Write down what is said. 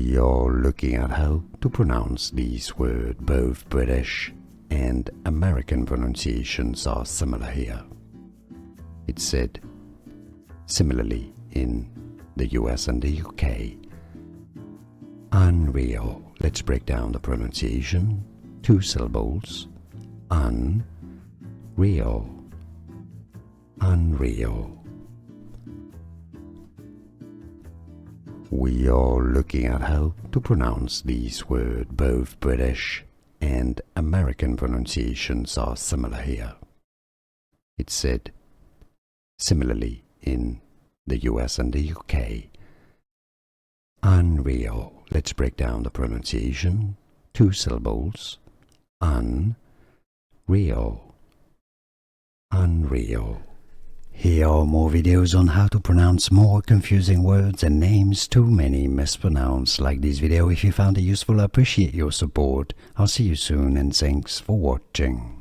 We are looking at how to pronounce these words. Both British and American pronunciations are similar here. It's said similarly in the US and the UK. Unreal. Let's break down the pronunciation. 2 syllables. Unreal. Unreal. We are looking at how to pronounce these words. Both British and American pronunciations are similar here. It's said similarly in the US and the UK. Unreal. Let's break down the pronunciation. 2 syllables. Unreal. Unreal. Here are more videos on how to pronounce more confusing words and names too many mispronounced. Like this video if you found it useful. I appreciate your support. I'll see you soon and thanks for watching.